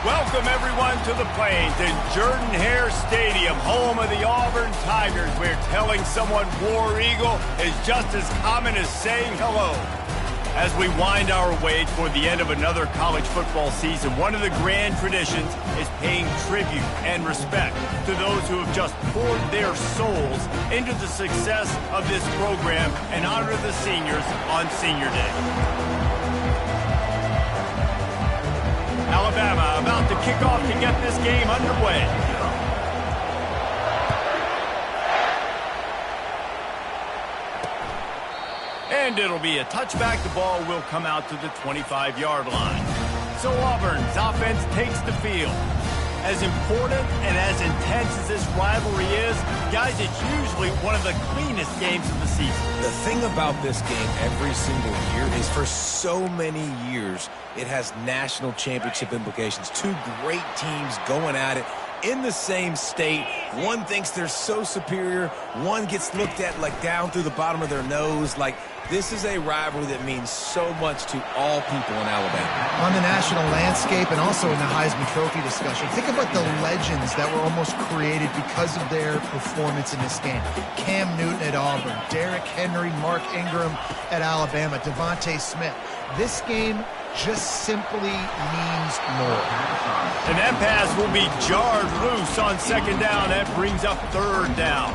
Welcome, everyone, to the Plains in Jordan-Hare Stadium, home of the Auburn Tigers, where telling someone War Eagle is just as common as saying hello. As we wind our way toward the end of another college football season, one of the grand traditions is paying tribute and respect to those who have just poured their souls into the success of this program and honor the seniors on Senior Day. Alabama about to kick off to get this game underway. And it'll be a touchback. The ball will come out to the 25-yard line. So Auburn's offense takes the field. As important and as intense as this rivalry is, guys, it's usually one of the cleanest games of the season. The thing about this game every single year is for so many years, it has national championship implications. Two great teams going at it in the same state. One thinks they're so superior. One gets looked at like down through the bottom of their nose. Like, this is a rivalry that means so much to all people in Alabama. On the national landscape and also in the Heisman Trophy discussion, think about the legends that were almost created because of their performance in this game. Cam Newton at Auburn, Derrick Henry, Mark Ingram at Alabama, Devontae Smith. This game just simply means more. And that pass will be jarred loose on second down. That brings up third down.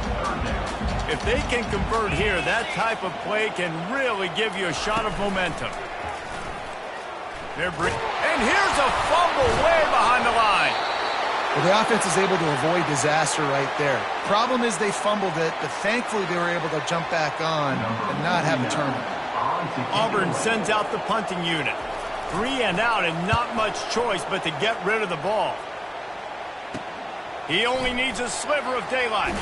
If they can convert here, that type of play can really give you a shot of momentum. And here's a fumble way behind the line. Well, the offense is able to avoid disaster right there. Problem is they fumbled it, but thankfully they were able to jump back on and not have a turnover. Auburn sends out the punting unit. 3 and out and not much choice but to get rid of the ball. He only needs a sliver of daylight.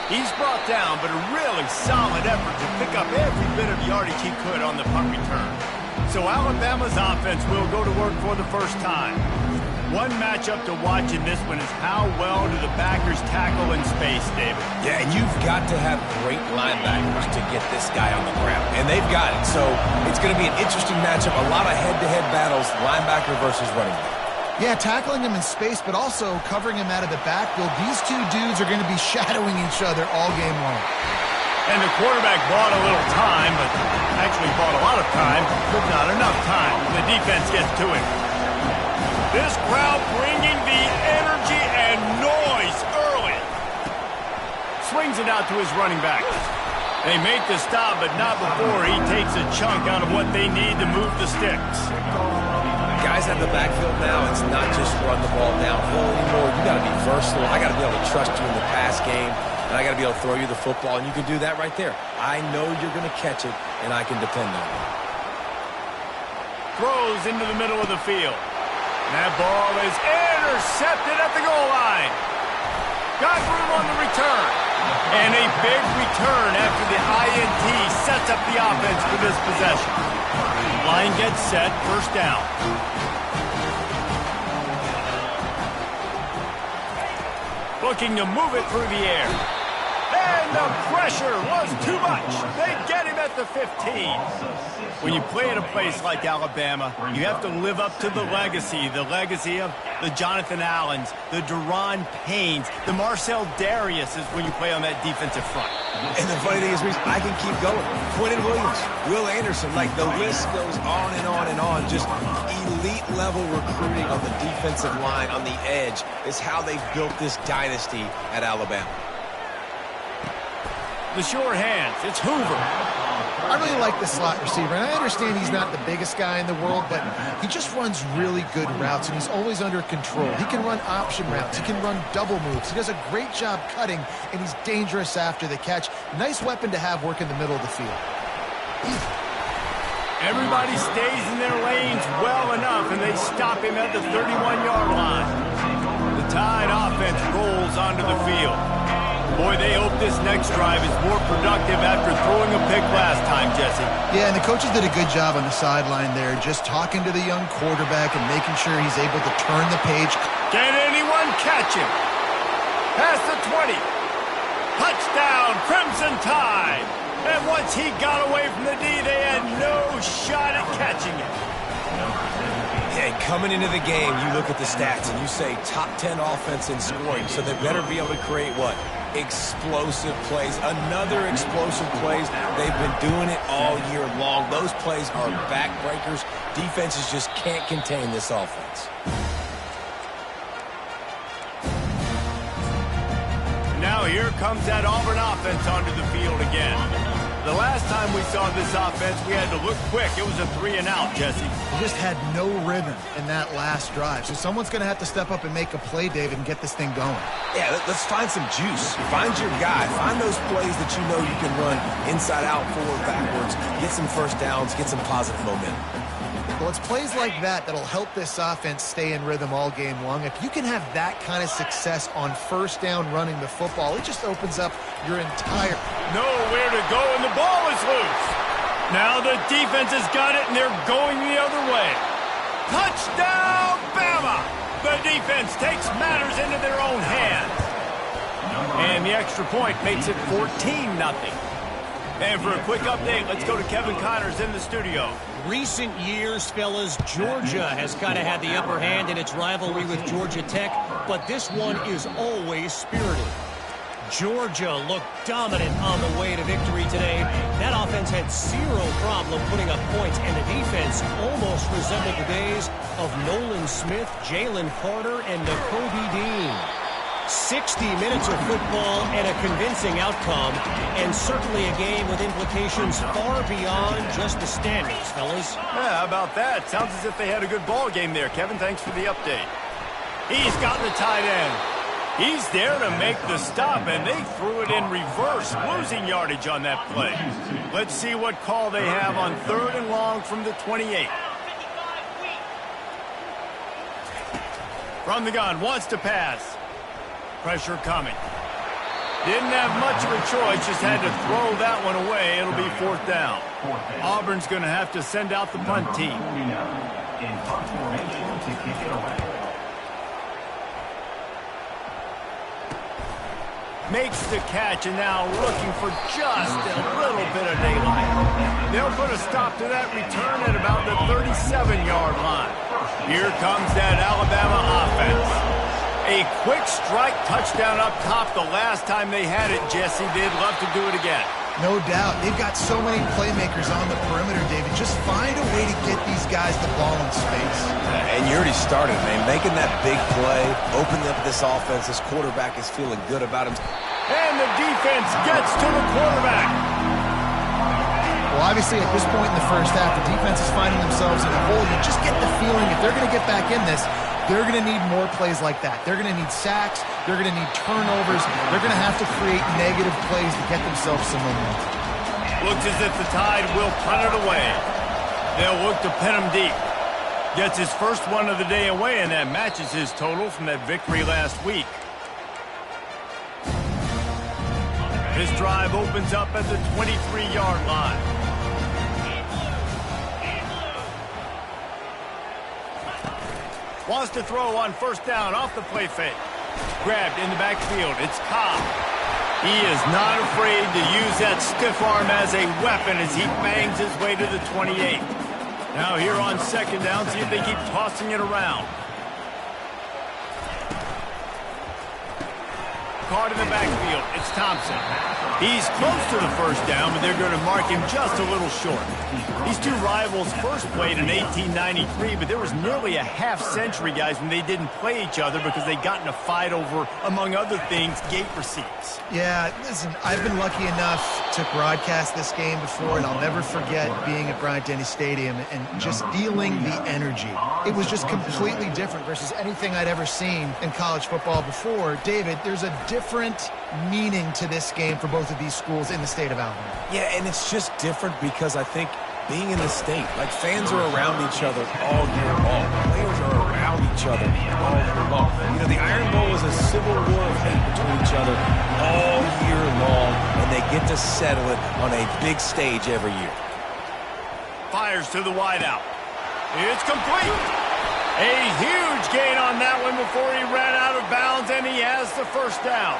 He's brought down, but a really solid effort to pick up every bit of yardage he could on the punt return. So Alabama's offense will go to work for the first time. One matchup to watch in this one is how well do the backers tackle in space, David. Yeah, and you've got to have great linebackers to get this guy on the ground, and they've got it. So it's going to be an interesting matchup, a lot of head-to-head battles, linebacker versus running back. Yeah, tackling him in space, but also covering him out of the backfield. These two dudes are going to be shadowing each other all game long. And the quarterback bought a little time, but actually bought a lot of time, but not enough time. The defense gets to him. This crowd bringing the energy and noise early. Swings it out to his running back. They make the stop, but not before he takes a chunk out of what they need to move the sticks. Guys at the backfield now, it's not just run the ball downhill anymore. You got to be versatile. I got to be able to trust you in the pass game, and I got to be able to throw you the football, and you can do that right there. I know you're going to catch it, and I can depend on it. Throws into the middle of the field. That ball is intercepted at the goal line. Got room on the return. And a big return after the INT sets up the offense for this possession. Line gets set, first down. Looking to move it through the air. And the pressure was too much. They get him at the 15. When you play at a place like Alabama, you have to live up to the legacy of the Jonathan Allens, the Deron Paynes, the Marcel Dariuses when you play on that defensive front. And the funny thing is, Reese, I can keep going. Quentin Williams, Will Anderson, like the list goes on and on and on. Just elite level recruiting on the defensive line, on the edge, is how they've built this dynasty at Alabama. The sure hands, it's Hoover. I really like the slot receiver, and I understand he's not the biggest guy in the world, but he just runs really good routes, and he's always under control. He can run option routes. He can run double moves. He does a great job cutting, and he's dangerous after the catch. Nice weapon to have work in the middle of the field. Everybody stays in their lanes well enough, and they stop him at the 31-yard line. The Tide offense rolls onto the field. Boy, they hope this next drive is more productive after throwing a pick last time, Jesse. Yeah, and the coaches did a good job on the sideline there, just talking to the young quarterback and making sure he's able to turn the page. Can anyone catch him? Past the 20. Touchdown, Crimson Tide. And once he got away from the D, they had no shot at catching him. Yeah, Coming into the game, you look at the stats and you say top 10 offense in scoring, so they better be able to create what? Explosive plays. Another explosive plays. They've been doing it all year long. Those plays are backbreakers. Defenses just can't contain this offense. Now here comes that Auburn offense onto the field again. The last time we saw this offense, we had to look quick. It was a 3-and-out, Jesse. They just had no rhythm in that last drive. So someone's going to have to step up and make a play, David, and get this thing going. Yeah, let's find some juice. Find your guy. Find those plays that you know you can run inside out, forward, backwards. Get some first downs. Get some positive momentum. Well, it's plays like that that'll help this offense stay in rhythm all game long. If you can have that kind of success on first down running the football, it just opens up your entire... Nowhere to go, and the ball is loose. Now the defense has got it, and they're going the other way. Touchdown, Bama! The defense takes matters into their own hands. And the extra point makes it 14-0. And for a quick update, let's go to Kevin Connors in the studio. Recent years, fellas, Georgia has kind of had the upper hand in its rivalry with Georgia Tech, but this one is always spirited. Georgia looked dominant on the way to victory today. That offense had zero problem putting up points, and the defense almost resembled the days of Nolan Smith, Jalen Carter, and Nakobe Dean. 60 minutes of football and a convincing outcome, and certainly a game with implications far beyond just the standings, fellas. Yeah, how about that? Sounds as if they had a good ball game there. Kevin, thanks for the update. He's got the tight end. He's there to make the stop, and they threw it in reverse, losing yardage on that play. Let's see what call they have on 3rd and long from the 28. From the gun, wants to pass. Pressure coming. Didn't have much of a choice, just had to throw that one away. It'll be 4th down. Auburn's going to have to send out the punt team. In punt formation to kick it away. Makes the catch, and now looking for just a little bit of daylight. They'll put a stop to that return at about the 37-yard line. Here comes that Alabama offense. A quick strike touchdown up top the last time they had it, Jesse. They'd love to do it again. No doubt. They've got so many playmakers on the perimeter, David. Just find a way to get these guys the ball in space. And you already started, man. Making that big play, opening up this offense. This quarterback is feeling good about him. And the defense gets to the quarterback. Well, obviously, at this point in the first half, the defense is finding themselves in a hole. You just get the feeling if they're going to get back in this, they're going to need more plays like that. They're going to need sacks. They're going to need turnovers. They're going to have to create negative plays to get themselves some momentum. Looks as if the Tide will punt it away. They'll look to pin him deep. Gets his first one of the day away, and that matches his total from that victory last week. This drive opens up at the 23-yard line. Wants to throw on 1st down off the play fake. Grabbed in the backfield. It's Cobb. He is not afraid to use that stiff arm as a weapon as he bangs his way to the 28. Now here on 2nd down, see if they keep tossing it around. Caught in the backfield. It's Thompson. He's close to the 1st down, but they're going to mark him just a little short. These two rivals first played in 1893, but there was nearly a half-century, guys, when they didn't play each other because they got in a fight over, among other things, gate receipts. Yeah, listen, I've been lucky enough to broadcast this game before, and I'll never forget being at Bryant-Denny Stadium and just feeling the energy. It was just completely different versus anything I'd ever seen in college football before. David, there's a different meaning to this game for both of these schools in the state of Alabama. Yeah, and it's just different because I think being in the state, like fans are around each other all year long. Players are around each other all year long. You know, the Iron Bowl is a civil war of hate between each other all year long, and they get to settle it on a big stage every year. Fires to the wideout. It's complete. A huge gain on that one before he ran out of bounds, and he has the 1st down.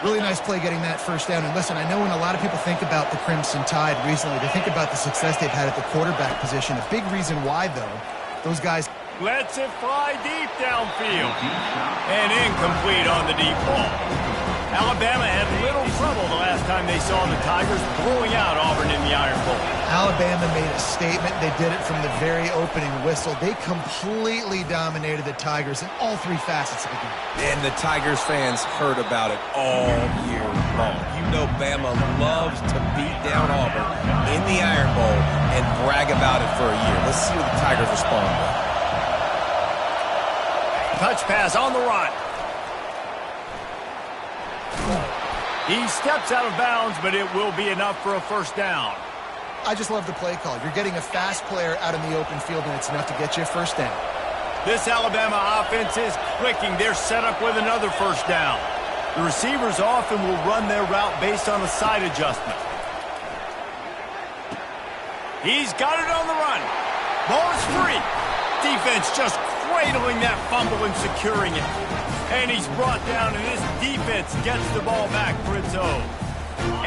Really nice play getting that 1st down. And listen, I know when a lot of people think about the Crimson Tide recently, they think about the success they've had at the quarterback position. A big reason why, though, those guys Lets it fly deep downfield. And incomplete on the deep ball. Alabama had little trouble the last time they saw the Tigers blowing out Auburn in the Iron Bowl. Alabama made a statement. They did it from the very opening whistle. They completely dominated the Tigers in all three facets of the game. And the Tigers fans heard about it all year long. You know Bama loves to beat down Auburn in the Iron Bowl and brag about it for a year. Let's see what the Tigers respond with. Touch pass on the run. He steps out of bounds, but it will be enough for a first down. I just love the play call. You're getting a fast player out in the open field, and it's enough to get you a first down. This Alabama offense is clicking. They're set up with another first down. The receivers often will run their route based on a side adjustment. He's got it on the run. Ball is free. Defense just cradling that fumble and securing it. And he's brought down, and this defense gets the ball back for its own.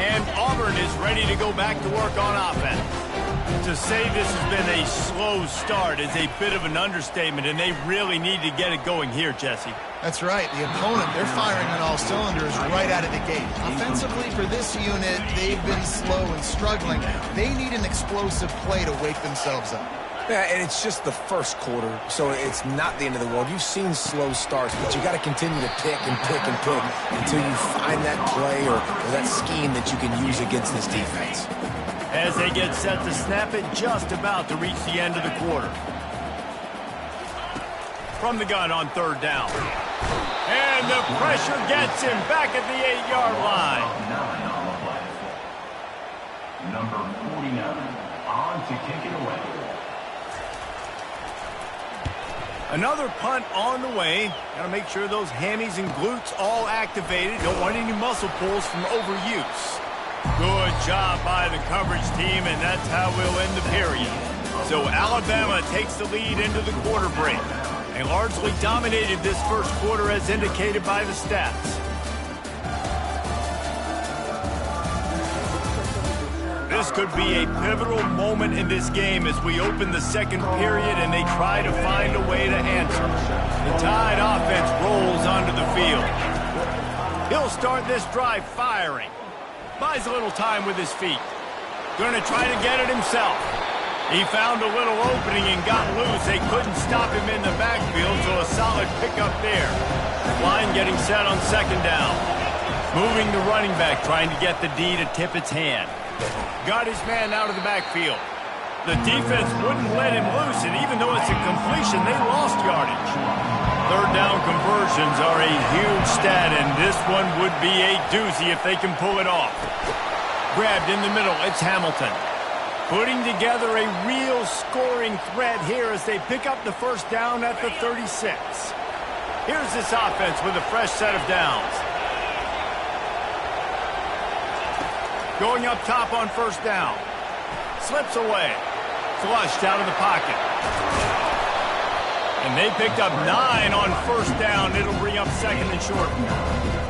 And Auburn is ready to go back to work on offense. To say this has been a slow start is a bit of an understatement, and they really need to get it going here, Jesse. That's right. The opponent, they're firing on all cylinders right out of the gate. Offensively, for this unit, they've been slow and struggling. They need an explosive play to wake themselves up. Yeah, and it's just the first quarter, so it's not the end of the world. You've seen slow starts, but you got to continue to pick and pick and pick until you find that play or that scheme that you can use against this defense. As they get set to snap it, just about to reach the end of the quarter. From the gun on third down. And the pressure gets him back at the 8-yard line. Number 49 on to kick it away. Another punt on the way. Got to make sure those hammies and glutes all activated. Don't want any muscle pulls from overuse. Good job by the coverage team, and that's how we'll end the period. So Alabama takes the lead into the quarter break. They largely dominated this first quarter as indicated by the stats. This could be a pivotal moment in this game as we open the second period and they try to find a way to answer. The Tide offense rolls onto the field. He'll start this drive firing. Buys a little time with his feet. Going to try to get it himself. He found a little opening and got loose. They couldn't stop him in the backfield, so a solid pickup there. Line getting set on second down. Moving the running back, trying to get the D to tip its hand. Got his man out of the backfield. The defense wouldn't let him loose, and even though it's a completion, they lost yardage. Third down conversions are a huge stat, and this one would be a doozy if they can pull it off. Grabbed in the middle, it's Hamilton. Putting together a real scoring threat here as they pick up the first down at the 36. Here's this offense with a fresh set of downs. Going up top on first down. Slips away. Flushed out of the pocket. And they picked up 9 on first down. It'll bring up second and short.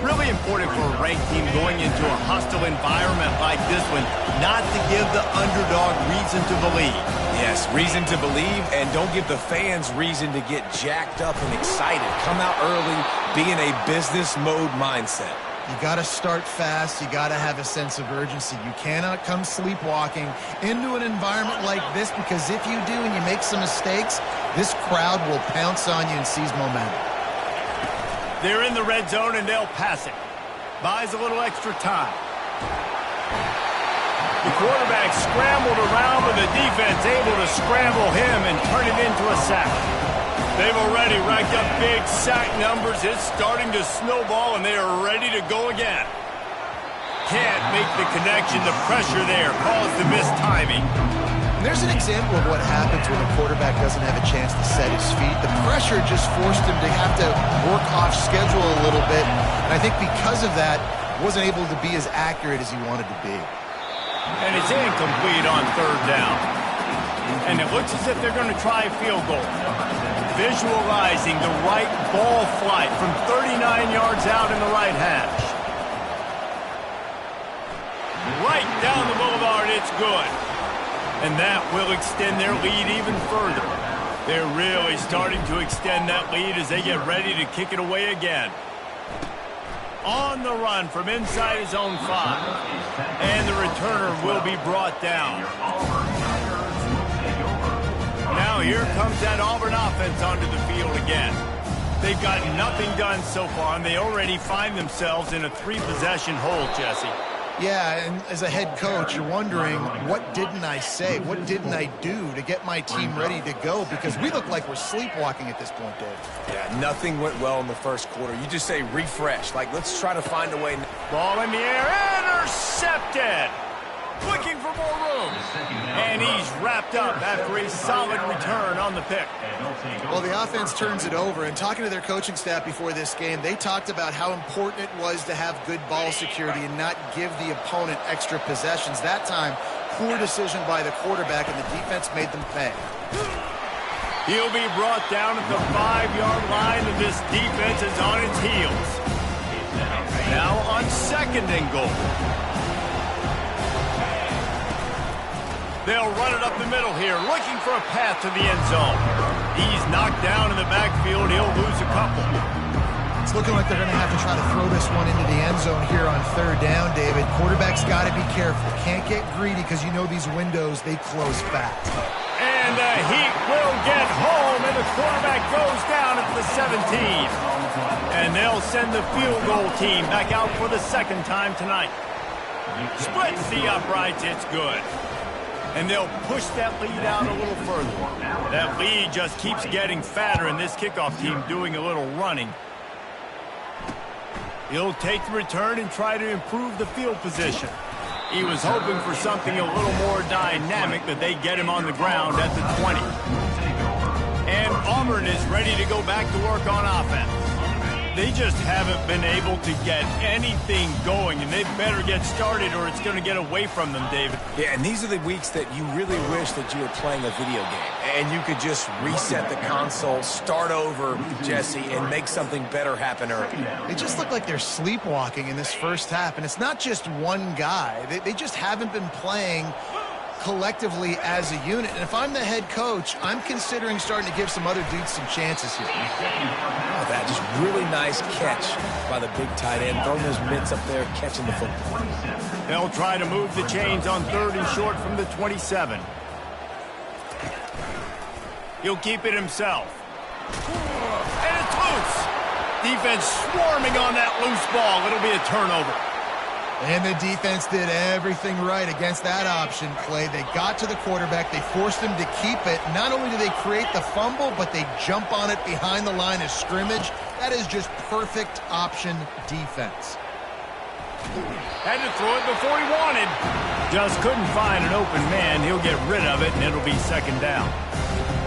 Really important for a ranked team going into a hostile environment like this one not to give the underdog reason to believe. Yes, reason to believe, and don't give the fans reason to get jacked up and excited. Come out early, be in a business mode mindset. You got to start fast. You got to have a sense of urgency. You cannot come sleepwalking into an environment like this, because if you do and you make some mistakes, this crowd will pounce on you and seize momentum. They're in the red zone and they'll pass it. Buys a little extra time. The quarterback scrambled around, but the defense able to scramble him and turn it into a sack. They've already racked up big sack numbers. It's starting to snowball, and they are ready to go again. Can't make the connection. The pressure there caused the mistiming. And there's an example of what happens when a quarterback doesn't have a chance to set his feet. The pressure just forced him to have to work off schedule a little bit. And I think because of that, wasn't able to be as accurate as he wanted to be. And it's incomplete on third down. And it looks as if they're going to try a field goal. Visualizing the right ball flight from 39 yards out in the right hash. Right down the boulevard, it's good. And that will extend their lead even further. They're really starting to extend that lead as they get ready to kick it away again. On the run from inside his own 5. And the returner will be brought down. Now here comes that Auburn offense onto the field again. They've got nothing done so far, and they already find themselves in a 3-possession hole, Jesse. Yeah, and as a head coach, you're wondering, what didn't I say? What didn't I do to get my team ready to go? Because we look like we're sleepwalking at this point, Dave. Yeah, nothing went well in the first quarter. You just say refresh. Like, let's try to find a way. Ball in the air, intercepted. Looking for more room. And he's wrapped up after a solid return on the pick. Well, the offense turns it over, and talking to their coaching staff before this game, they talked about how important it was to have good ball security and not give the opponent extra possessions. That time, poor decision by the quarterback, and the defense made them pay. He'll be brought down at the 5-yard line, and this defense is on its heels. Now on 2nd and goal. They'll run it up the middle here, looking for a path to the end zone. He's knocked down in the backfield. He'll lose a couple. It's looking like they're going to have to try to throw this one into the end zone here on 3rd down, David. Quarterback's got to be careful. Can't get greedy because you know these windows, they close fast. And the Heat will get home, and the quarterback goes down at the 17. And they'll send the field goal team back out for the 2nd time tonight. Splits the uprights. It's good. And they'll push that lead out a little further. That lead just keeps getting fatter, and this kickoff team doing a little running. He'll take the return and try to improve the field position. He was hoping for something a little more dynamic, but they get him on the ground at the 20. And Auburn is ready to go back to work on offense. They just haven't been able to get anything going, and they better get started or it's going to get away from them, David. Yeah, and these are the weeks that you really wish that you were playing a video game and you could just reset the console, start over, Jesse, and make something better happen early. They just look like they're sleepwalking in this first half, and it's not just one guy. They just haven't been playing collectively as a unit. And if I'm the head coach, I'm considering starting to give some other dudes some chances here. Oh, that just really nice catch by the big tight end, throwing those mitts up there, catching the football. They'll try to move the chains on 3rd and short from the 27. He'll keep it himself. And it's loose. Defense swarming on that loose ball. It'll be a turnover. And the defense did everything right against that option play. They got to the quarterback. They forced him to keep it. Not only do they create the fumble, but they jump on it behind the line of scrimmage. That is just perfect option defense. Had to throw it before he wanted. Just couldn't find an open man. He'll get rid of it, and it'll be 2nd down.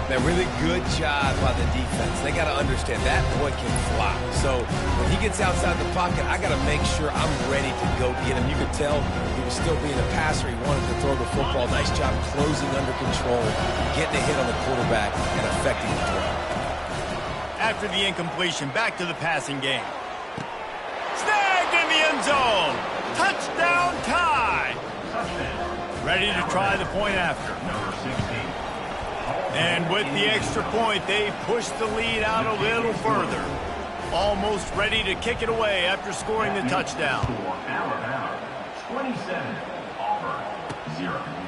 That really good job by the defense. They got to understand that boy can fly. So when he gets outside the pocket, I got to make sure I'm ready to go get him. You could tell he was still being a passer. He wanted to throw the football. Nice job closing under control, getting a hit on the quarterback, and affecting the throw. After the incompletion, back to the passing game. Snagged in the end zone. Touchdown tie. Ready to try the point after. And with the extra point, they push the lead out a little further. Almost ready to kick it away after scoring the touchdown.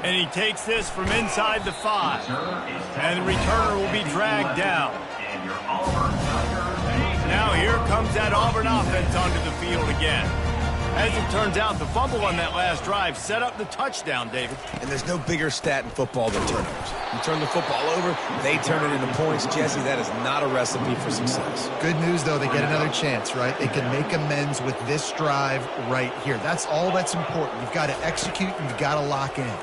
And he takes this from inside the 5. And the returner will be dragged down. Now here comes that Auburn offense onto the field again. As it turns out, the fumble on that last drive set up the touchdown, David. And there's no bigger stat in football than turnovers. You turn the football over, they turn it into points. Jesse, that is not a recipe for success. Good news, though, they get another chance, right? They can make amends with this drive right here. That's all that's important. You've got to execute and you've got to lock in.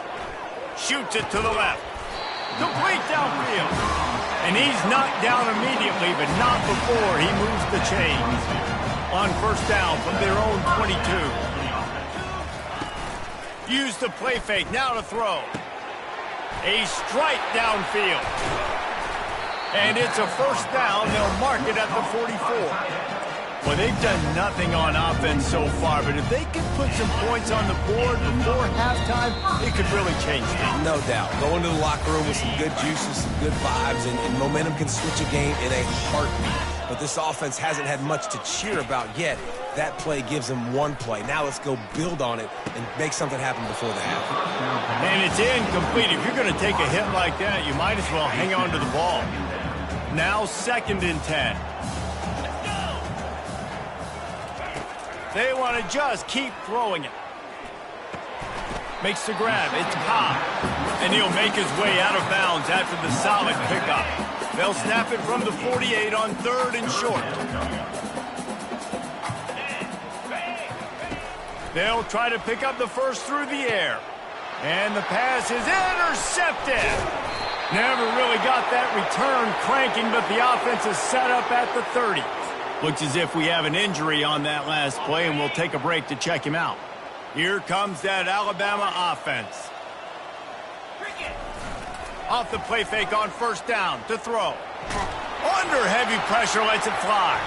Shoots it to the left. Complete downfield. And he's knocked down immediately, but not before he moves the chains. On 1st down from their own 22. Use the play fake, now to throw. A strike downfield. And it's a 1st down, they'll mark it at the 44. Well, they've done nothing on offense so far, but if they can put some points on the board before halftime, it could really change things. No doubt. Go into the locker room with some good juices, some good vibes, and momentum can switch a game in a heartbeat. But this offense hasn't had much to cheer about yet. That play gives them one play. Now let's go build on it and make something happen before the half. And it's incomplete. If you're going to take a hit like that, you might as well hang on to the ball. Now 2nd and 10. They want to just keep throwing it. Makes the grab. It's Cobb. And he'll make his way out of bounds after the solid pickup. They'll snap it from the 48 on 3rd and short. They'll try to pick up the first through the air. And the pass is intercepted. Never really got that return cranking, but the offense is set up at the 30. Looks as if we have an injury on that last play, and we'll take a break to check him out. Here comes that Alabama offense. Off the play fake on 1st down to throw. Under heavy pressure, lets it fly.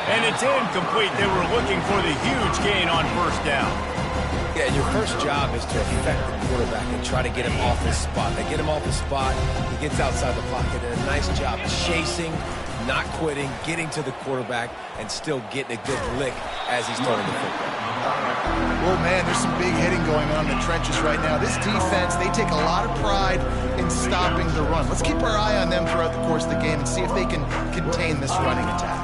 And it's incomplete. They were looking for the huge gain on 1st down. Yeah, your first job is to affect the quarterback and try to get him off his spot. They get him off his spot, he gets outside the pocket, and a nice job chasing, not quitting, getting to the quarterback, and still getting a good lick as he's throwing the football. Well, man, there's some big hitting going on in the trenches right now. This defense, they take a lot of pride in stopping the run. Let's keep our eye on them throughout the course of the game and see if they can contain this running attack.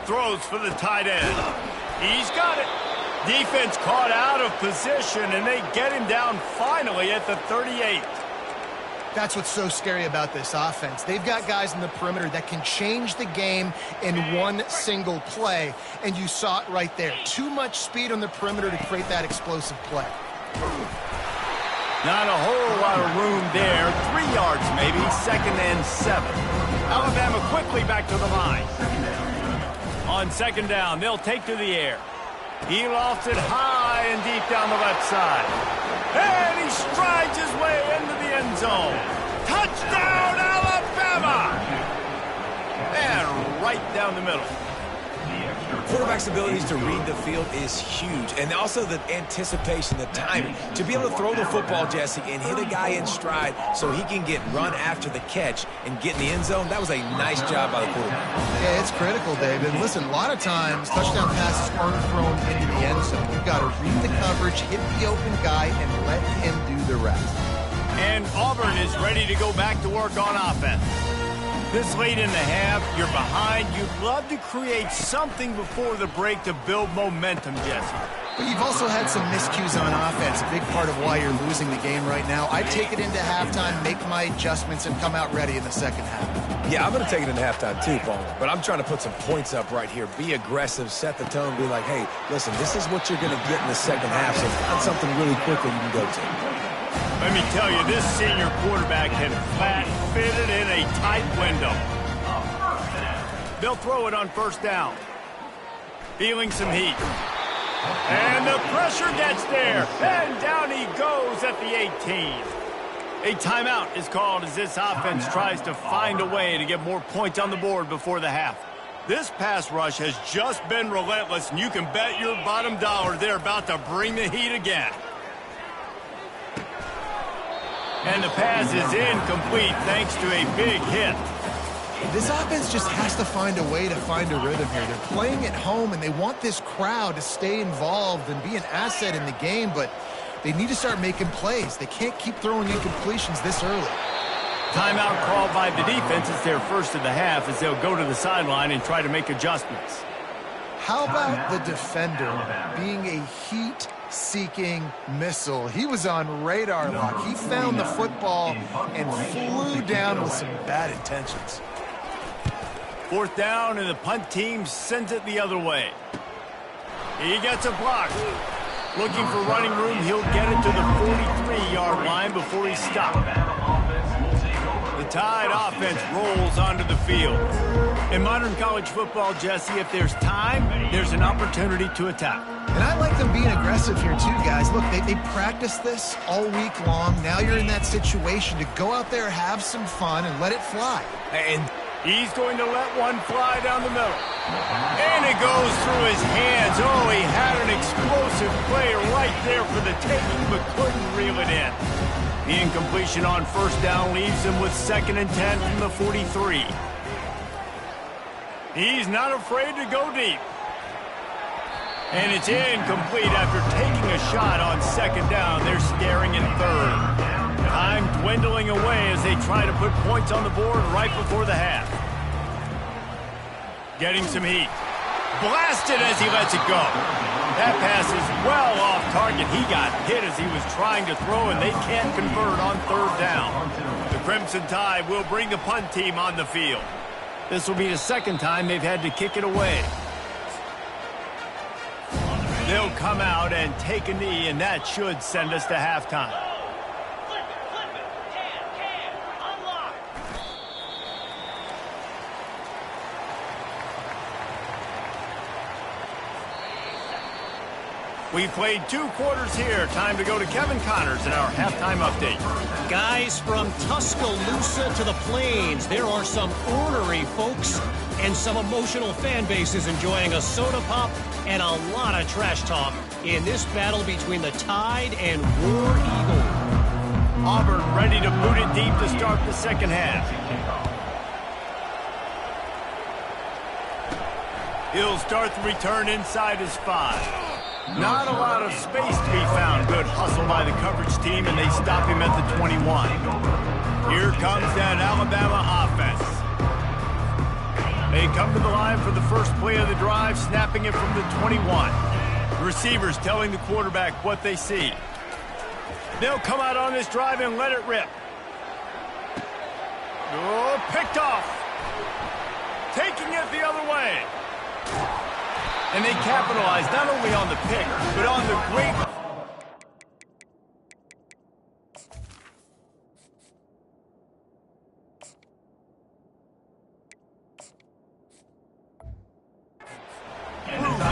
Throws for the tight end. He's got it. Defense caught out of position, and they get him down finally at the 38. That's what's so scary about this offense. They've got guys in the perimeter that can change the game in one single play, and you saw it right there. Too much speed on the perimeter to create that explosive play. Not a whole lot of room there. 3 yards maybe, 2nd and 7. Alabama quickly back to the line. On 2nd down, they'll take to the air. He lofts it high and deep down the left side. And he strides his way into the end zone. Touchdown, Alabama! And right down the middle. Quarterback's abilities to read the field is huge, and also the anticipation, the timing. To be able to throw the football, Jesse, and hit a guy in stride so he can get run after the catch and get in the end zone, that was a nice job by the quarterback. Yeah, it's critical, David. Listen, a lot of times, touchdown passes aren't thrown into the end zone. You've got to read the coverage, hit the open guy, and let him do the rest. And Auburn is ready to go back to work on offense. This late in the half, you're behind. You'd love to create something before the break to build momentum, Jesse. But you've also had some miscues on offense, a big part of why you're losing the game right now. I'd take it into halftime, make my adjustments, and come out ready in the second half. Yeah, I'm going to take it into halftime too, Paul. But I'm trying to put some points up right here. Be aggressive, set the tone, be like, hey, listen, this is what you're going to get in the second half, so find something really quickly you can go to. Let me tell you, this senior quarterback had flat-fitted in a tight window. They'll throw it on 1st down. Feeling some heat. And the pressure gets there. And down he goes at the 18. A timeout is called as this offense tries to find a way to get more points on the board before the half. This pass rush has just been relentless, and you can bet your bottom dollar they're about to bring the heat again. And the pass is incomplete thanks to a big hit. This offense just has to find a way to find a rhythm here. They're playing at home, and they want this crowd to stay involved and be an asset in the game, but they need to start making plays. They can't keep throwing incompletions this early. Timeout called by the defense. It's their first of the half as they'll go to the sideline and try to make adjustments. How about the defender being a heat-seeking missile? He was on radar lock. He found the football and flew down with some bad intentions. 4th down, and the punt team sends it the other way. He gets a block. Looking for running room, he'll get it to the 43-yard line before he's stopped. The Tide offense rolls onto the field. In modern college football, Jesse, if there's time, there's an opportunity to attack. And I like them being aggressive here too, guys. Look, they practiced this all week long. Now you're in that situation to go out there, have some fun, and let it fly. And He's going to let one fly down the middle. And it goes through his hands. Oh, he had an explosive play right there for the taking, but couldn't reel it in. The incompletion on first down leaves him with 2nd and 10 from the 43. He's not afraid to go deep. And it's incomplete after taking a shot on 2nd down. They're staring in 3rd. Time dwindling away as they try to put points on the board right before the half. Getting some heat. Blasted as he lets it go. That pass is well off target. He got hit as he was trying to throw, and they can't convert on 3rd down. The Crimson Tide will bring the punt team on the field. This will be the 2nd time they've had to kick it away. They'll come out and take a knee, and that should send us to halftime. We played 2 quarters here. Time to go to Kevin Connors in our halftime update. Guys, from Tuscaloosa to the Plains, there are some ornery folks and some emotional fan bases enjoying a soda pop and a lot of trash talk in this battle between the Tide and War Eagle. Auburn ready to boot it deep to start the 2nd half. He'll start the return inside his 5. Not a lot of space to be found. Good hustle by the coverage team, and they stop him at the 21. Here comes that Alabama offense. They come to the line for the first play of the drive, snapping it from the 21. The receivers telling the quarterback what they see. They'll come out on this drive and let it rip. Oh, picked off. Taking it the other way. And they capitalize not only on the pick, but on the great...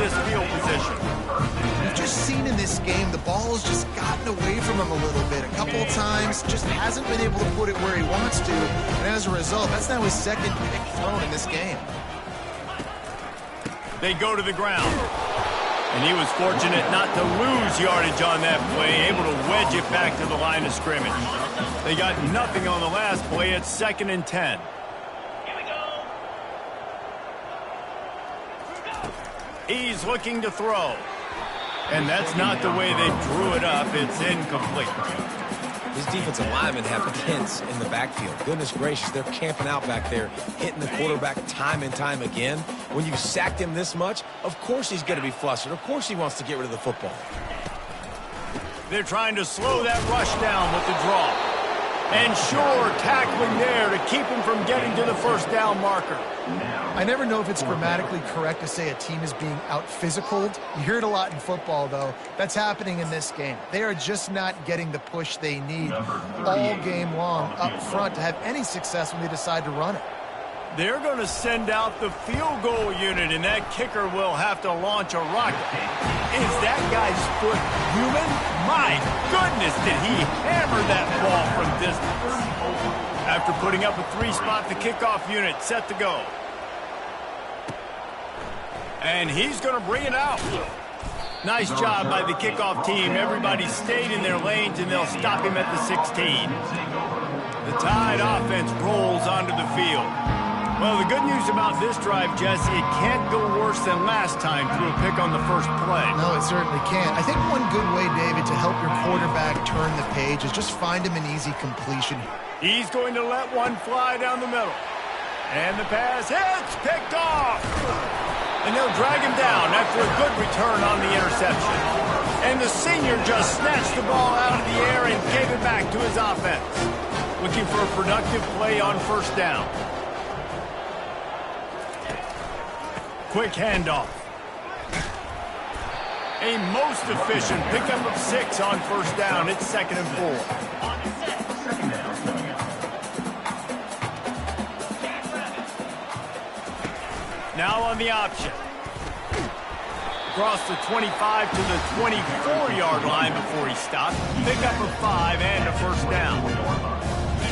this field position. We've just seen in this game, the ball's just gotten away from him a little bit. A couple of times, just hasn't been able to put it where he wants to. And as a result, that's now his 2nd pick thrown in this game. They go to the ground. And he was fortunate not to lose yardage on that play, able to wedge it back to the line of scrimmage. They got nothing on the last play. It's 2nd and 10. He's looking to throw. And that's not the way they drew it up. It's incomplete. His defensive linemen have tents in the backfield. Goodness gracious, they're camping out back there, hitting the quarterback time and time again. When you've sacked him this much, of course he's going to be flustered. Of course he wants to get rid of the football. They're trying to slow that rush down with the draw. And sure, tackling there to keep him from getting to the 1st down marker. I never know if it's grammatically correct to say a team is being out-physicaled. You hear it a lot in football, though. That's happening in this game. They are just not getting the push they need all game long up front to have any success when they decide to run it. They're going to send out the field goal unit, and that kicker will have to launch a rocket. Is that guy's foot human? My goodness, did he hammer that ball from distance. After putting up a 3-spot, the kickoff unit set to go. And he's going to bring it out. Nice job by the kickoff team. Everybody stayed in their lanes, and they'll stop him at the 16. The Tide offense rolls onto the field. Well, the good news about this drive, Jesse, it can't go worse than last time through a pick on the first play. No, it certainly can't. I think one good way, David, to help your quarterback turn the page is just find him an easy completion. He's going to let one fly down the middle. And the pass hits, picked off. And they'll drag him down after a good return on the interception. And the senior just snatched the ball out of the air and gave it back to his offense. Looking for a productive play on 1st down. Quick handoff. A most efficient pickup of 6 on 1st down. It's 2nd and 4. Now on the option. Across the 25 to the 24-yard line before he stopped. Pickup of 5 and a 1st down.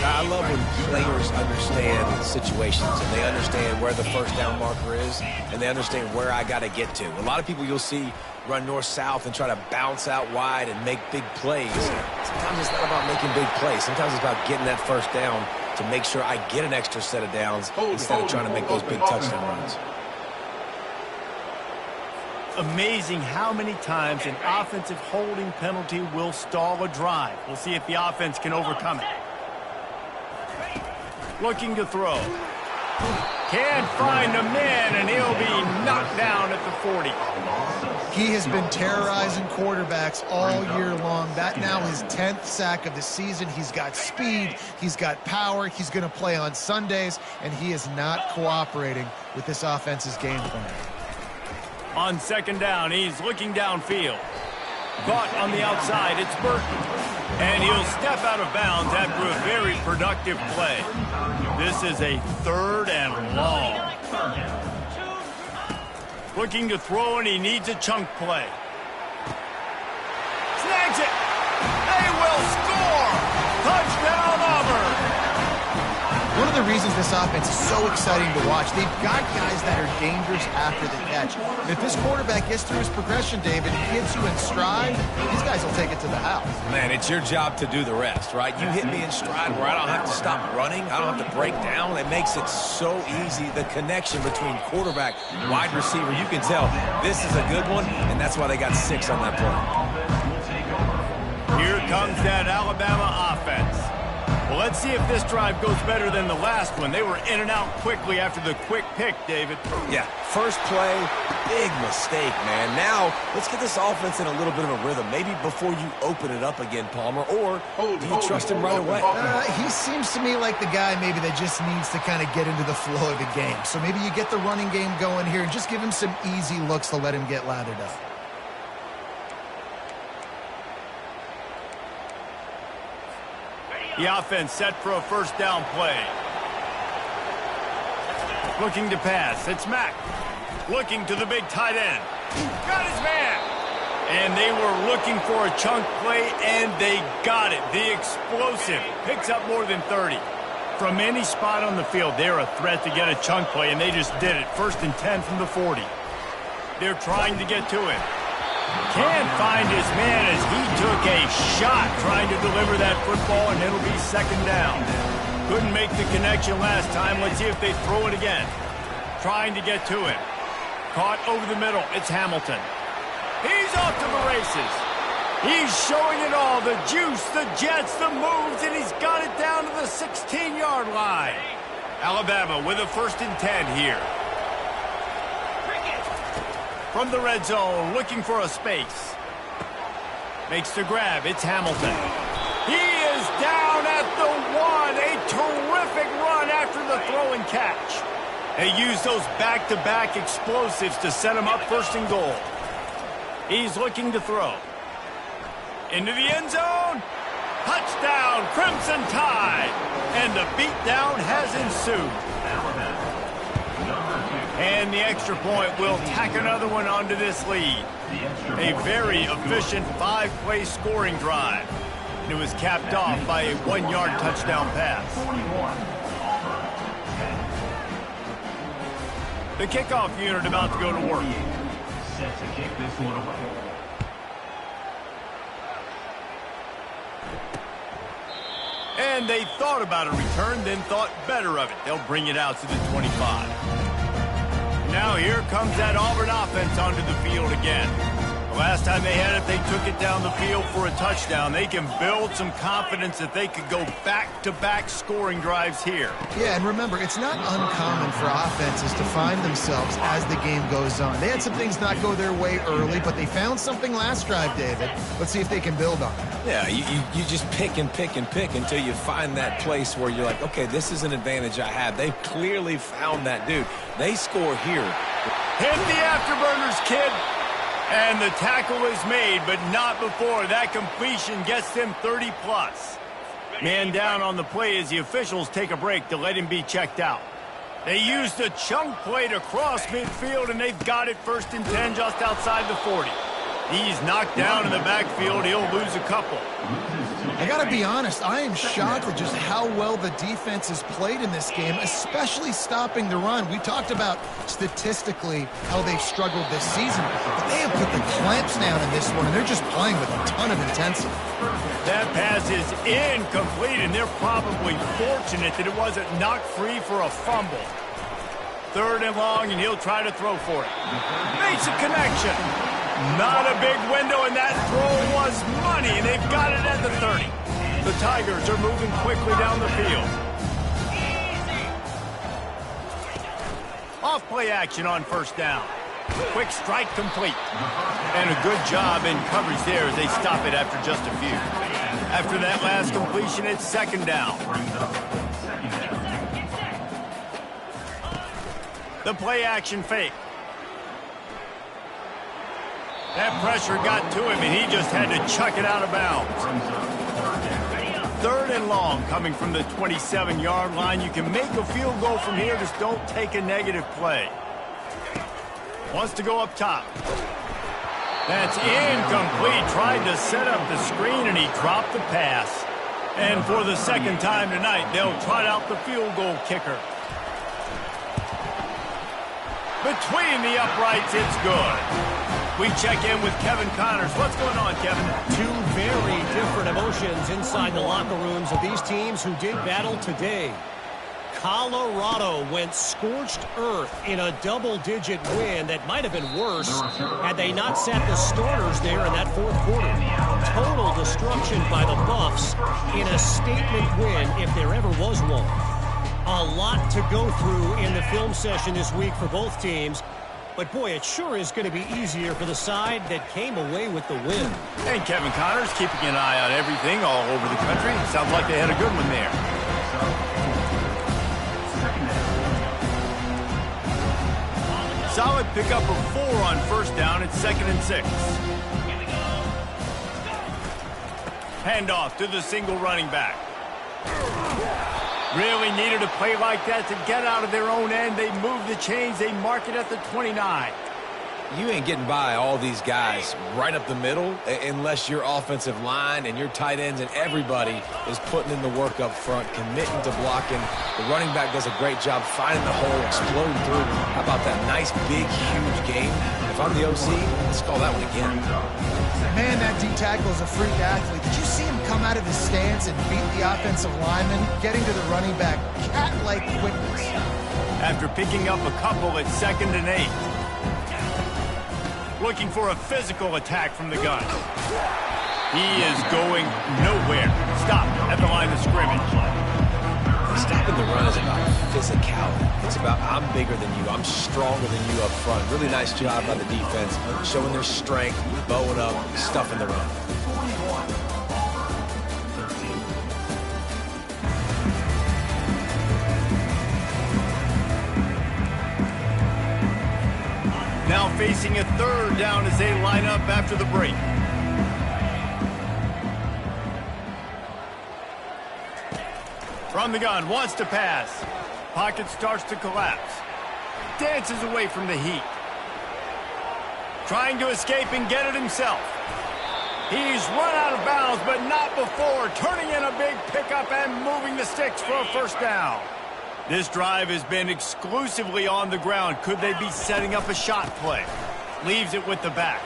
I love when players understand situations and they understand where the first down marker is and they understand where I got to get to. A lot of people you'll see run north-south and try to bounce out wide and make big plays. Sometimes it's not about making big plays. Sometimes it's about getting that first down to make sure I get an extra set of downs instead of trying to make those big touchdown runs. Amazing how many times an offensive holding penalty will stall a drive. We'll see if the offense can overcome it. Looking to throw. Can't find a man, and he'll be knocked down at the 40. He has been terrorizing quarterbacks all year long. That now his 10th sack of the season. He's got speed. He's got power. He's going to play on Sundays, and he is not cooperating with this offense's game plan. On second down, he's looking downfield. Caught on the outside, it's Burton. And he'll step out of bounds after a very productive play. This is a 3rd and long. Looking to throw, and he needs a chunk play. Snags it. They will score. Touchdown, Auburn. One of the reasons this offense is so exciting to watch, they've got guys that are dangerous after the catch. And if this quarterback gets through his progression, David, and gets you in stride, these guys will take it to the house. Man, it's your job to do the rest, right? You hit me in stride where I don't have to stop running. I don't have to break down. It makes it so easy. The connection between quarterback, wide receiver, you can tell this is a good one, and that's why they got 6 on that play. Here comes that Alabama offense. Well, let's see if this drive goes better than the last one. They were in and out quickly after the quick pick, David. Yeah, first play, big mistake, man. Now, let's get this offense in a little bit of a rhythm. Maybe before you open it up again, Palmer, or do you trust him right away? He seems to me like the guy maybe that just needs to kind of get into the flow of the game. So maybe you get the running game going here and just give him some easy looks to let him get lathered up. The offense set for a first down play. Looking to pass. It's Mack. Looking to the big tight end. Got his man. And they were looking for a chunk play, and they got it. The explosive picks up more than 30. From any spot on the field, they're a threat to get a chunk play, and they just did it. 1st and 10 from the 40. They're trying to get to him. Can't find his man as he took a shot trying to deliver that football, and it'll be 2nd down. Couldn't make the connection last time. Let's see if they throw it again. Trying to get to him. Caught over the middle. It's Hamilton. He's off to the races. He's showing it all. The juice, the jets, the moves, and he's got it down to the 16-yard line. Alabama with a 1st and 10 here. From the red zone, looking for a space. Makes the grab. It's Hamilton. He is down at the 1. A terrific run after the throw and catch. They use those back-to-back explosives to set him up 1st and goal. He's looking to throw. Into the end zone. Touchdown, Crimson Tide. And the beatdown has ensued. And the extra point will tack another one onto this lead. A very efficient 5-play scoring drive. And it was capped off by a 1-yard touchdown pass. The kickoff unit about to go to work. Set to kick this one away. And they thought about a return, then thought better of it. They'll bring it out to the 25. Now here comes that Auburn offense onto the field again. The last time they had it, they took it down the field for a touchdown. They can build some confidence that they could go back-to-back scoring drives here. Yeah, and remember, it's not uncommon for offenses to find themselves as the game goes on. They had some things not go their way early, but they found something last drive, David. Let's see if they can build on it. Yeah, you just pick and pick and pick until you find that place where you're like, okay, this is an advantage I have. They've clearly found that dude. They score here. Hit the afterburners, kid. And the tackle is made, but not before. That completion gets them 30-plus. Man down on the play as the officials take a break to let him be checked out. They used a chunk play to cross midfield, and they've got it 1st and 10 just outside the 40. He's knocked down in the backfield. He'll lose a couple. I got to be honest, I am shocked at just how well the defense has played in this game, especially stopping the run. We talked about statistically how they've struggled this season, but they have put the clamps down in this one, and they're just playing with a ton of intensity. That pass is incomplete, and they're probably fortunate that it wasn't knocked free for a fumble. 3rd and long, and he'll try to throw for it. Makes a connection. Not a big window, and that throw was money, and they've got it at the 30. The Tigers are moving quickly down the field. Off play action on 1st down. Quick strike complete. And a good job in coverage there as they stop it after just a few. After that last completion, it's 2nd down. The play action fake. That pressure got to him, and he just had to chuck it out of bounds. 3rd and long coming from the 27-yard line. You can make a field goal from here, just don't take a negative play. Wants to go up top. That's incomplete. Tried to set up the screen, and he dropped the pass. And for the 2nd time tonight, they'll trot out the field goal kicker. Between the uprights, it's good. We check in with Kevin Connors. What's going on, Kevin? 2 very different emotions inside the locker rooms of these teams who did battle today. Colorado went scorched earth in a double-digit win that might have been worse had they not sat the starters there in that 4th quarter. Total destruction by the Buffs in a statement win if there ever was one. A lot to go through in the film session this week for both teams. But, boy, it sure is going to be easier for the side that came away with the win. And Kevin Connors keeping an eye on everything all over the country. Sounds like they had a good one there. Solid pickup of 4 on 1st down. It's 2nd and 6. Handoff to the single running back. Really needed a play like that to get out of their own end. They move the chains. They mark it at the 29. You ain't getting by all these guys right up the middle unless your offensive line and your tight ends and everybody is putting in the work up front, committing to blocking. The running back does a great job finding the hole, exploding through. How about that nice, big, huge game? If I'm the OC, let's call that one again. Man, that D-tackle is a freak athlete. Did you see him come out of his stance and beat the offensive lineman, getting to the running back? Cat-like quickness. After picking up a couple at 2nd and 8. Looking for a physical attack from the gun. He is going nowhere. Stop at the line of scrimmage. Stopping the run is about physicality. It's about I'm bigger than you. I'm stronger than you up front. Really nice job by the defense, showing their strength, bowing up, stuffing the run. Now facing a 3rd down as they line up after the break. From the gun, wants to pass. Pocket starts to collapse. Dances away from the heat. Trying to escape and get it himself. He's run out of bounds, but not before. Turning in a big pickup and moving the sticks for a 1st down. This drive has been exclusively on the ground. Could they be setting up a shot play? Leaves it with the back.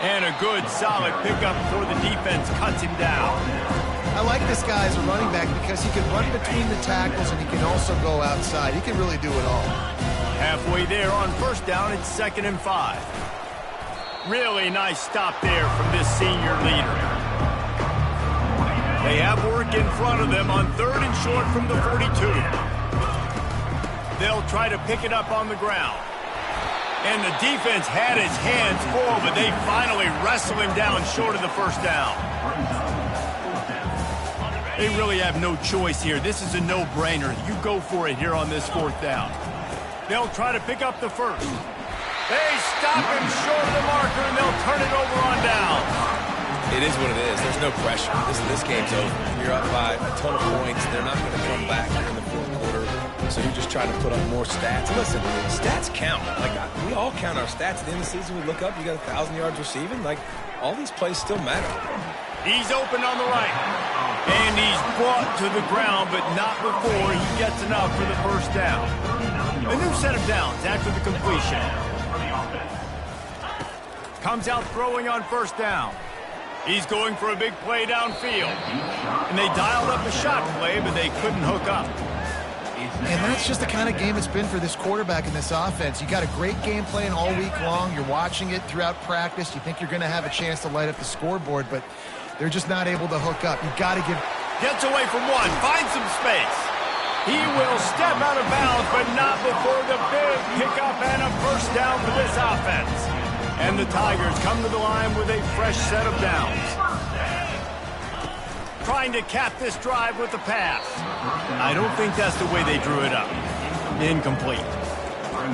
And a good, solid pickup before the defense cuts him down. I like this guy as a running back because he can run between the tackles and he can also go outside. He can really do it all. Halfway there on 1st down, it's 2nd and 5. Really nice stop there from this senior leader. They have work in front of them on 3rd and short from the 42. They'll try to pick it up on the ground. And the defense had his hands full, but they finally wrestle him down short of the 1st down. They really have no choice here. This is a no-brainer. You go for it here on this 4th down. They'll try to pick up the 1st. They stop him short of the marker, and they'll turn it over on down. It is what it is. There's no pressure. This game's over. You're up by a ton of points. They're not going to come back in the 4th quarter. So you're just trying to put up more stats. Listen, stats count. Like, we all count our stats. At the end of the season, we look up, you got 1,000 yards receiving. Like, all these plays still matter. He's open on the right. And he's brought to the ground, but not before he gets enough for the first down. A new set of downs after the completion. Comes out throwing on first down. He's going for a big play downfield. And they dialed up a shot play, but they couldn't hook up. And that's just the kind of game it's been for this quarterback in this offense. You got a great game plan all week long. You're watching it throughout practice. You think you're going to have a chance to light up the scoreboard, but they're just not able to hook up. You got to give... Gets away from one, finds some space. He will step out of bounds, but not before the big pickup and a first down for this offense. And the Tigers come to the line with a fresh set of downs. Trying to cap this drive with the pass. I don't think that's the way they drew it up. Incomplete.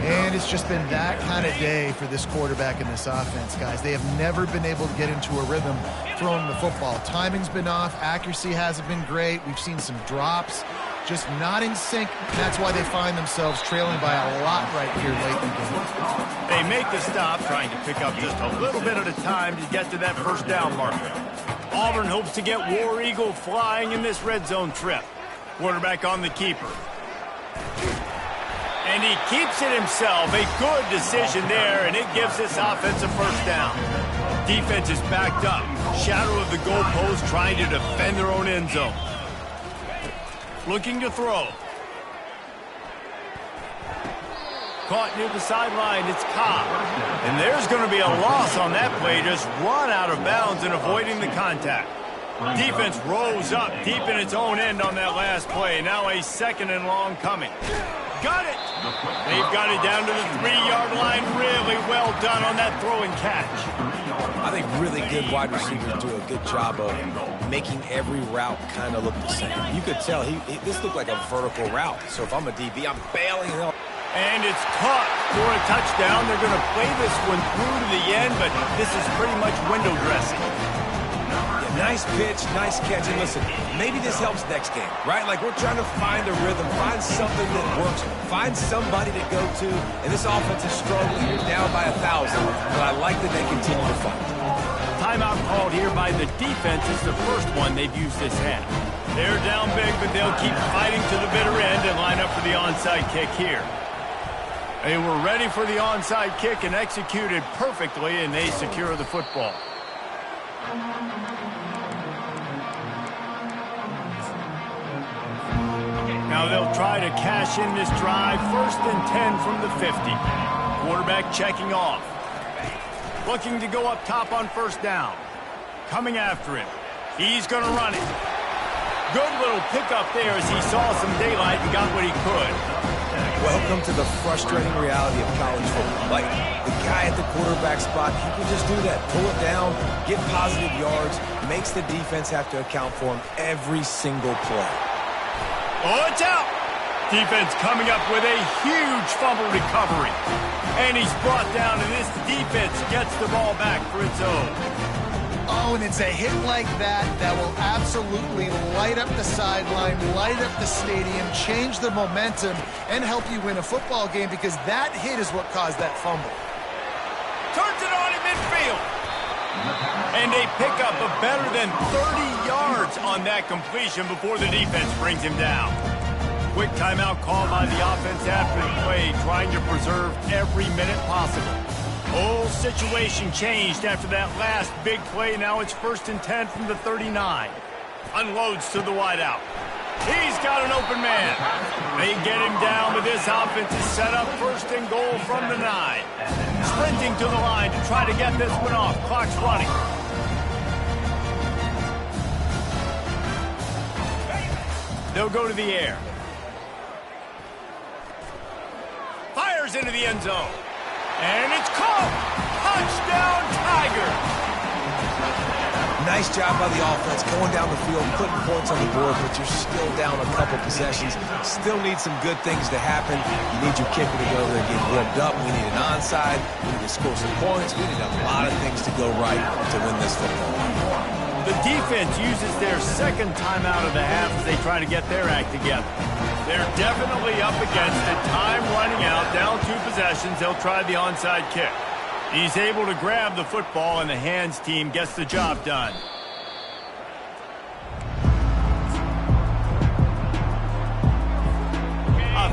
And it's just been that kind of day for this quarterback in this offense, guys. They have never been able to get into a rhythm throwing the football. Timing's been off. Accuracy hasn't been great. We've seen some drops. Just not in sync. That's why they find themselves trailing by a lot right here late in the game. They make the stop, trying to pick up just a little bit at a time to get to that first down marker. Auburn hopes to get War Eagle flying in this red zone trip. Quarterback on the keeper. And he keeps it himself. A good decision there, and it gives this offense a first down. Defense is backed up. Shadow of the goalpost, trying to defend their own end zone. Looking to throw. Caught near the sideline, it's Cobb. And there's going to be a loss on that play, just run out of bounds and avoiding the contact. Defense rose up deep in its own end on that last play. Now a second and long coming. Got it! They've got it down to the 3-yard line. Really well done on that throw and catch. I think really good wide receivers do a good job of making every route kind of look the same. You could tell this looked like a vertical route. So if I'm a DB, I'm bailing it up. And it's caught for a touchdown. They're going to play this one through to the end, but this is pretty much window dressing. Nice pitch, nice catch. And listen, maybe this helps next game, right? Like we're trying to find a rhythm, find something that works, find somebody to go to. And this offense is struggling. You're down by 1,000, but I like that they continue to fight. Timeout called here by the defense is the first one they've used this half. They're down big, but they'll keep fighting to the bitter end and line up for the onside kick here. They were ready for the onside kick and executed perfectly, and they secure the football. Now they'll try to cash in this drive. 1st and 10 from the 50. Quarterback checking off. Looking to go up top on first down. Coming after him. He's going to run it. Good little pickup there as he saw some daylight and got what he could. Welcome to the frustrating reality of college football. Like, the guy at the quarterback spot, he can just do that. Pull it down, get positive yards, makes the defense have to account for him every single play. Oh, it's out! Defense coming up with a huge fumble recovery. And he's brought down, and this defense gets the ball back for its own. Oh, and it's a hit like that that will absolutely light up the sideline, light up the stadium, change the momentum, and help you win a football game because that hit is what caused that fumble. Turns it on in midfield. And a pickup of better than 30 yards on that completion before the defense brings him down. Quick timeout called by the offense after the play, trying to preserve every minute possible. Whole situation changed after that last big play. Now it's 1st and 10 from the 39. Unloads to the wideout. He's got an open man. They get him down, but this offense is set up 1st and goal from the 9. Sprinting to the line to try to get this one off. Clock's running. They'll go to the air. Fires into the end zone. And it's caught. Touchdown, Tigers. Nice job by the offense going down the field, putting points on the board, but you're still down a couple possessions. Still need some good things to happen. You need your kicker to go there and get warmed up. We need an onside. We need to score some points. We need a lot of things to go right to win this football. The defense uses their second timeout of the half as they try to get their act together. They're definitely up against it. Time running out, down 2 possessions. They'll try the onside kick. He's able to grab the football, and the hands team gets the job done.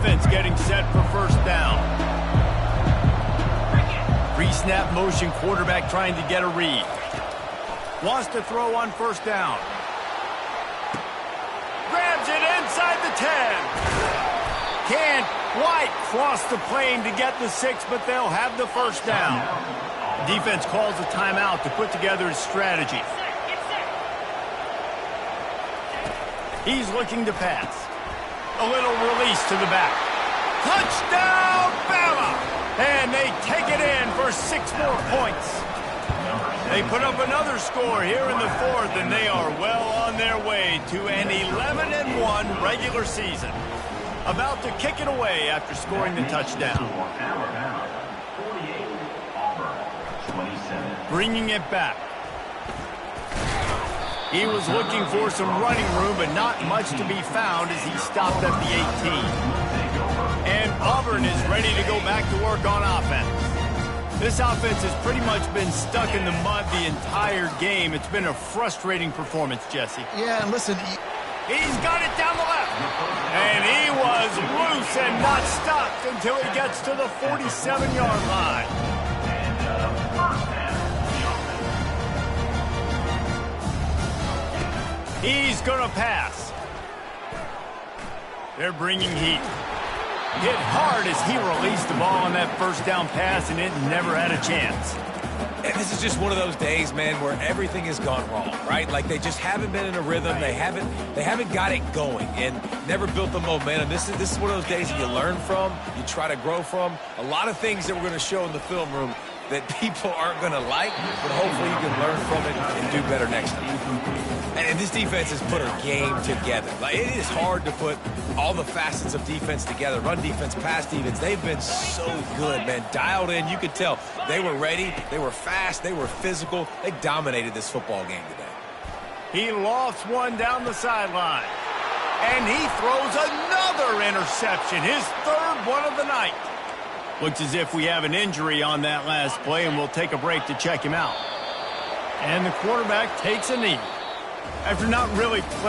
defense getting set for first down. Pre-snap motion quarterback trying to get a read. Wants to throw on first down. Grabs it inside the 10. Can't quite cross the plane to get the 6, but they'll have the first down. Defense calls a timeout to put together his strategy. He's looking to pass. A little release to the back. Touchdown, Bama! And they take it in for 6 more points. They put up another score here in the 4th, and they are well on their way to an 11-1 regular season. About to kick it away after scoring the touchdown. Bringing it back. He was looking for some running room, but not much to be found as he stopped at the 18. And Auburn is ready to go back to work on offense. This offense has pretty much been stuck in the mud the entire game. It's been a frustrating performance, Jesse. Yeah, and listen, he's got it down the left. And he was loose and not stopped until he gets to the 47-yard line. He's going to pass. They're bringing heat. Hit hard as he released the ball on that first down pass, and it never had a chance. And this is just one of those days, man, where everything has gone wrong, right? Like they just haven't been in a rhythm. They haven't got it going and never built the momentum. This is one of those days that you learn from, you try to grow from. A lot of things that we're going to show in the film room that people aren't going to like, but hopefully you can learn from it and do better next time. And this defense has put a game together. Like, it is hard to put all the facets of defense together. Run defense, pass defense. They've been so good, man. Dialed in. You could tell they were ready. They were fast. They were physical. They dominated this football game today. He lofts one down the sideline. And he throws another interception. His 3rd one of the night. Looks as if we have an injury on that last play, and we'll take a break to check him out. And the quarterback takes a knee. After not really playing